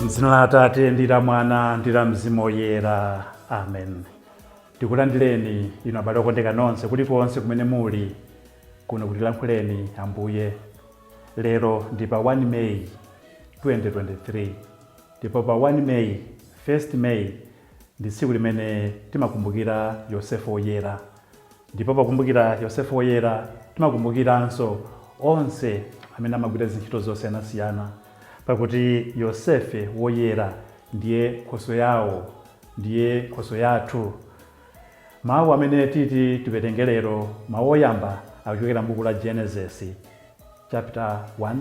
M'dzina la Atate ndi la Mwana ndi la Mzimu Woyera. Amen. Tikulandireni inu abale okondeka nonse kulikonse kumene muli kuno kutilankhuleni Ambuye. Lero ndi pa 1 May 2023. Ndipo pa 1 May, 1st May ndi tsiku limene timakumbukira Yosefe Woyera. Ndipo pakumbukira Yosefe Woyera timakumbukiranso onse amene amagwira ntchito zosiyanasiyana. Pakuti Yosefe Woyera ndiye Nkhoswe yawo, ndiye Nkhoswe yathu. Mawu amene titi tiwerenge lero, mawu oyamba akuchokera m'buku la Genesis chapter 1,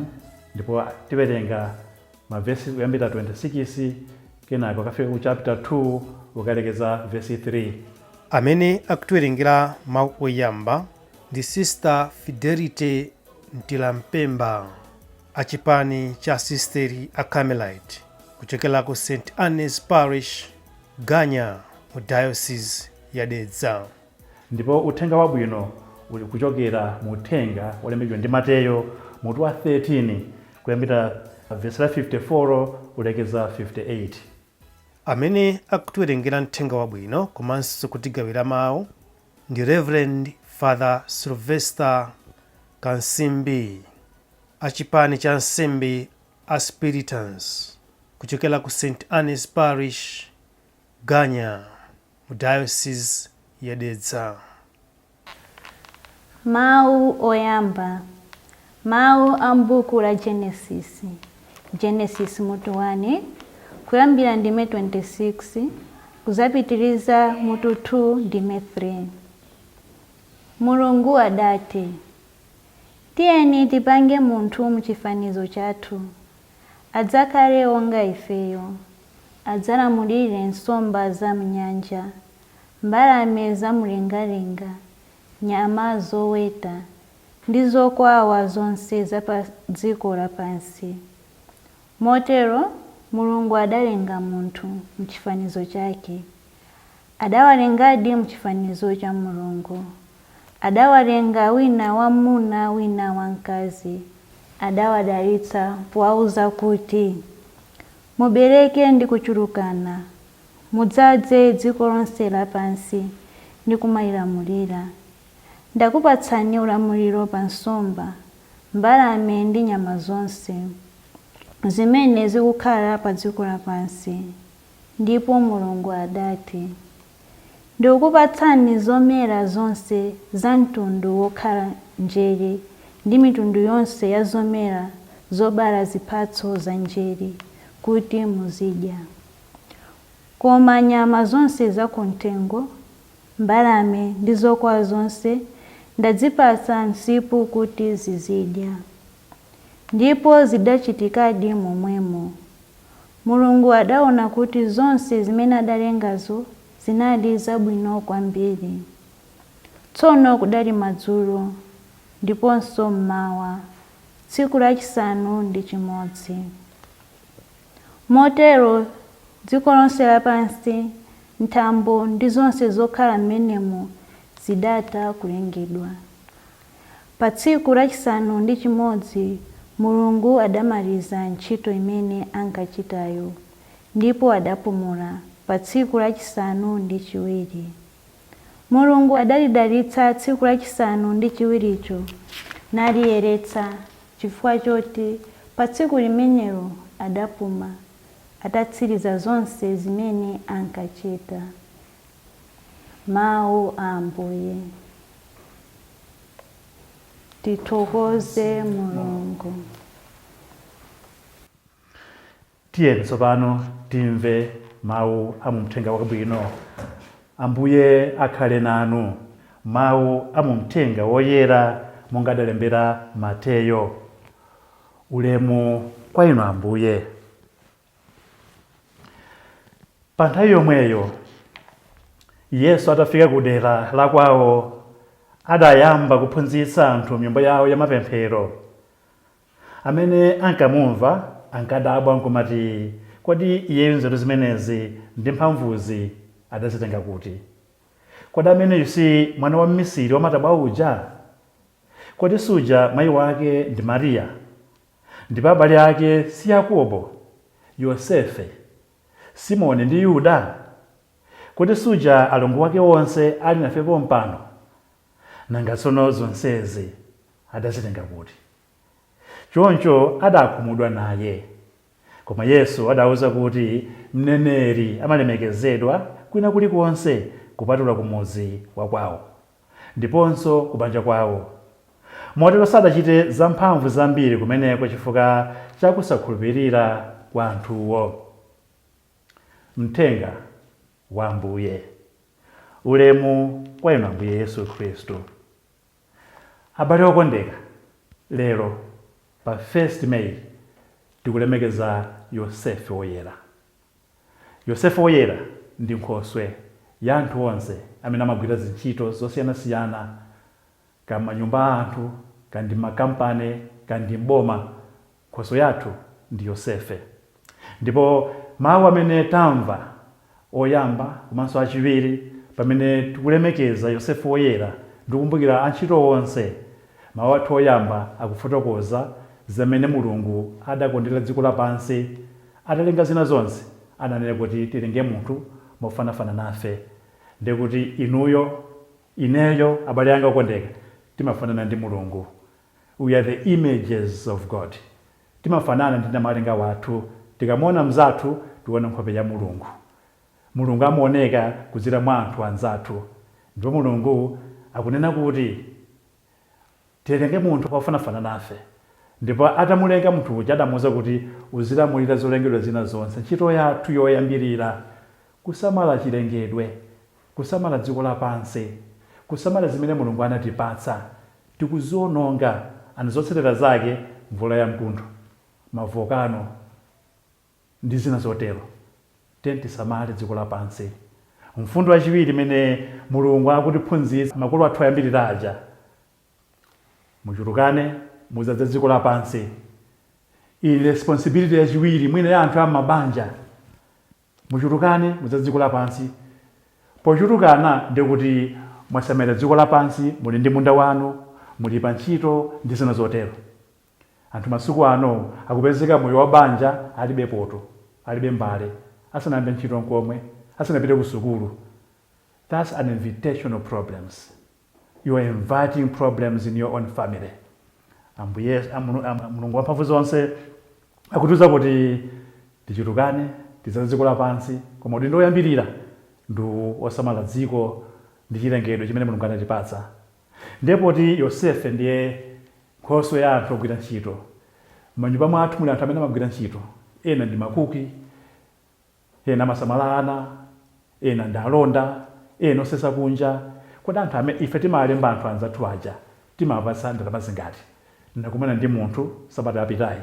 ndipo tiwerenga mavesi kuyambira 26 kenako kafika ku chapter 2 ukalekeza verse 3. Amene akutiwerengera mawu oyamba ndi Sister Fidelity Ntilampemba achipani cha Sisteri a Carmelite kuchokera ku St. Anne's Parish, Ganya, mu Diocese ya Dedza. Ndipo uthenga wabwino uli kuchokera mu uthenga olembedwa ndi Mateyo mutu wa 13 kuyambira verse la 54 kulekeza 58. Amene akutiwerengera uthenga wabwino komanso kutigawira mawu ndi Reverend Father Silvester Kansimbi achipani cha Nsembe a Spiritans kuchokera ku St. Anne's Parish, Ganya, mu Diocese ya Dedza. Mawu oyamba. Mawu a m'buku la Genesis. Genesis mutu 1 kuyambira ndime 26 kuzapitiriza mutu 2 ndime 3. Mulungu adati, tiyeni tipange munthu muchifanizo chathu, adzakhale wonga ifeyo, adzalamulire nsomba za mnyanja, mbalame za mlengalenga, nyama zoweta ndi zokwawa zonse za pa dziko lapansi. Motero Mulungu adalenga munthu mchifanizo chake. Adawalengadi mchifanizo cha Mulungu. Adawalenga wina wamuna wina wamkazi. Adawadalitsa powauza kuti, mubereke ndi kuchulukana, mudzaze dziko lonse lapansi ndi kumalilamulira. Ndakupatsani ulamuliro pa nsomba, mbalame ndi nyama zonse zimene zikukhala pa dziko lapansi. Ndipo Mulungu adati, ndikukupatsani zomera zonse za mtundu wokhala njere ndi mitundu yonse ya zomera zobala zipatso za njere kuti muzidya. Koma nyama zonse za kumtengo, mbalame ndi zokwawa zonse ndazipatsa nsipu kuti zizidya. Ndipo zidachitikadi momwemo. Mulungu adaona kuti zonse zimene adalengazo zinali zabwino kwambiri. Tsono kudali madzulo ndiponso mmawa, tsiku lachisanu ndi chimodzi. Motero dziko lonse lapansi, nthambo ndi zonse zokhala m'menemo zidatha kulengedwa. Pa tsiku lachisanu ndi chimodzi Mulungu adamaliza ntchito imene ankachitayo, ndipo adapumula pa tsiku lachisanu ndi chiwiri. Mulungu adalidalitsa tsiku lachisanu ndi chiwiricho naliyeretsa, chifukwa choti pa tsiku limenelo adapuma, atatsiriza zonse zimene ankachita. Mawu a Ambuye. Tithokoze Mulungu. Tiyeni tsopano timve mawu a mumthenga wabwino. Ambuye akhale nanu. Mawu a mumthenga woyera monga adalembera Mateyo. Ulemu kwa inu Ambuye. Pa nthawi yomweyo Yesu atafika ku dera la kwawo adayamba kuphunzitsa anthu m'nyumba yawo ya mapemphero. Amene ankamumva ankadabwa nkumati kodi iyeyu nzeru zimenezi ndi mphamvuzi adazitenga kuti? Kodi amene si mwana wa mmisiri wamatabwa uja? Kodi suja mayi wake ndi Mariya, ndipo abale ake si Yakobo, Yosefe, Simoni ndi Yuda? Kodi suja alongo wake onse ali nafe pompano? Nanga tsono zonsezi adazitenga kuti? Choncho adakhumudwa naye. Koma Yesu adawuza kuti mneneri amalemekezedwa kwina kulikonse kupatula kumuzi wa kwawo, ndiponso kubanja kwawo. Motero sadachite zamphamvu zambiri kumeneko chifukwa cha kusakhulupirira kwa anthuwo. Mthenga wa Ambuye. Ulemu kwa inu Ambuye Yesu Khristu. Abale okondeka, lero pa 1 May tikulemekeza Yosefe Woyera. Yosefe Woyera ndi Nkhoswe ya anthu onse amene amagwira ntchito zosiyanasiyana kama nyumba anthu, kandi makampani, kandi mboma. Nkhoswe yathu ndi Yosefe. Ndipo mawu amene tamva oyamba komanso achiwiri pamene tikulemekeza Yosefe Woyera ndikumbukira antchito onse, mawu athu oyamba akufotokoza zamene Mulungu adakondera dziko lapansi, atalenga zina zonse, adanena kuti tilenge munthu mofanafana nafe. Ndi kuti inuyo, ineyo, abale anga okondeka, timafanana ndi Mulungu. We are the images of God. Timafanana ndi malinga wathu. Tikamona mzathu tiona nkhope ya Mulungu. Mulungu amaoneka kudzera mwa anthu anzathu. Ndipo Mulungu akunena kuti tilenge munthu pofanafana nafe. Ndipo atamulenga munthu uja adamuwuza kuti uzilamulira zolengedwa zina zonse. Ntchito yathu yoyambirira kusamala chilengedwe, kusamala dziko lapansi, kusamala zimene Mulungu anatipatsa. Tikuziononga anizotsatira zake, mvula ya mkuntho, mavokano ndi zina zotero. Tisamale dziko lapansi. Mfundo yachiwiri imene Mulungu akutiphunzitsa makolo athu ayambirira aja: muchulukane mudzaze dziko lapansi. Iyi responsibility yachiwiri mwina ya anthu amabanja. Muchulukane mudzaze dziko lapansi. Pochulukana ndi kuti mwasamira dziko lapansi, muli ndi munda wanu, muli pa ntchito ndi zina zotero. Anthu masiku ano akupezeka moyo wa banja alibe poto, alibe mbale, asanayambe ntchito nkomwe, asanapite ku sukulu. That's an invitational problems. You are inviting problems in your own family. Mulungu wamphamvu zonse akutiuza kuti tichulukane, tidzaze dziko lapansi, koma udindo woyambirira ndi osamala dziko ndi chilengedwe chimene Mulungu anatipatsa. Ndipo ti Yosefe ndiye Nkhoswe ya anthu ogwira ntchito. M'manyumba mwathu muli anthu amene amagwira ntchito. Ena ndi makuki, ena amasamala ana, ena ndi alonda, ena osesa kunja. Kodi anthu amene ife timalemba anthu anzathu aja timawapatsa ndalama zingati? Ndakumana ndi munthu sabata yapitayi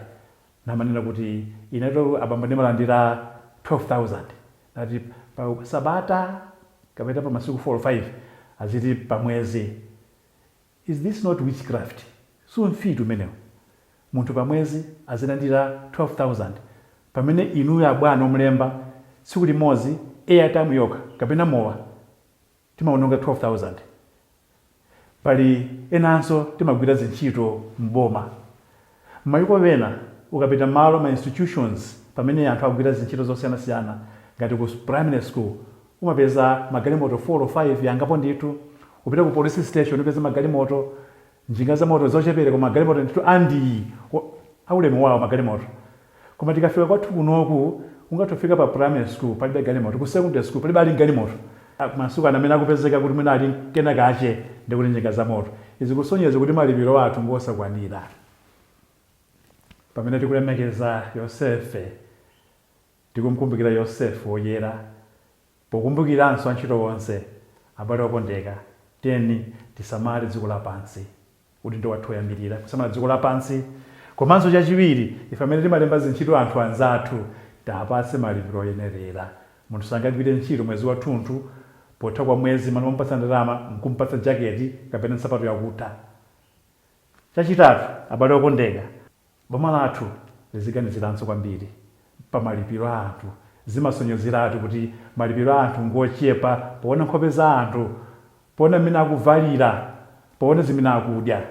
namanena kuti ineto abambo ndimalandira 12,000. Nati pa sabata kapita pa masiku 4 or 5 aziti pa mwezi. Is this not witchcraft? Mfitu umenewo. Munthu pa mwezi azilandira 12,000 pamene inuyo abwana omulemba tsiku limodzi airtime yokha kapena mowa timaononga 12,000. Pali enanso timagwira ntchito mboma. Mayiko ena ukapita malo ma institutions pamene anthu agwira ntchito zosiyanasiyana ngati ku primary school umapeza magalimoto 4 or 5 yangapo ndithu. Upita ku police station upeza magalimoto, njinga za moto zochepera koma magalimoto ndithu andi aulemu wawo magalimoto. Koma tikafika kwathu kunoku ungatofika pa primary school palibe galimoto, ku secondary school palibe ali galimoto. Masuku amene akupezeka kuti mwina ali kena kache ndi kuti njinga za moto. Izi kusonyeza kuti malipiro athu ngosakwanira. Pamene tikulemekeza Yosefe, tikumkumbukira Yosefe Woyera, pokumbukiranso antchito onse abale okondeka, tiyeni tisamale dziko lapansi. Udindo wathu woyambirira kusamala dziko lapansi. Komanso chachiwiri, ife amene timalemba ntchito anthu anzathu, tiwapatse malipiro oyenerera. munthu sangagwire ntchito mwezi wathunthu potha kwa mwezi mana mupatsa ndalama nkumpatsa jaketi kapena nsapato yakuta. Chachitatu, abale okondeka, boma lathu liziganiziranso kwambiri pa malipiro a anthu. Zimasonyezeratu kuti malipiro a anthu ngochepa poona nkhope za anthu, poona mmene akuvalira, poona zimene akudya.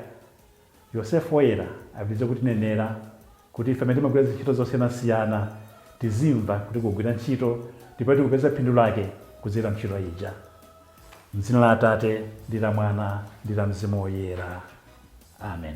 Yosefe Woyera apitize kutinenera kuti ife amene timagwira ntchito zosiyanasiyana tizimva kuti kugwira ntchito ndipo tikupeza phindu lake kudzera ntchito ija. M'dzina la Atate ndi la Mwana ndi la Mzimu Woyera. Amen.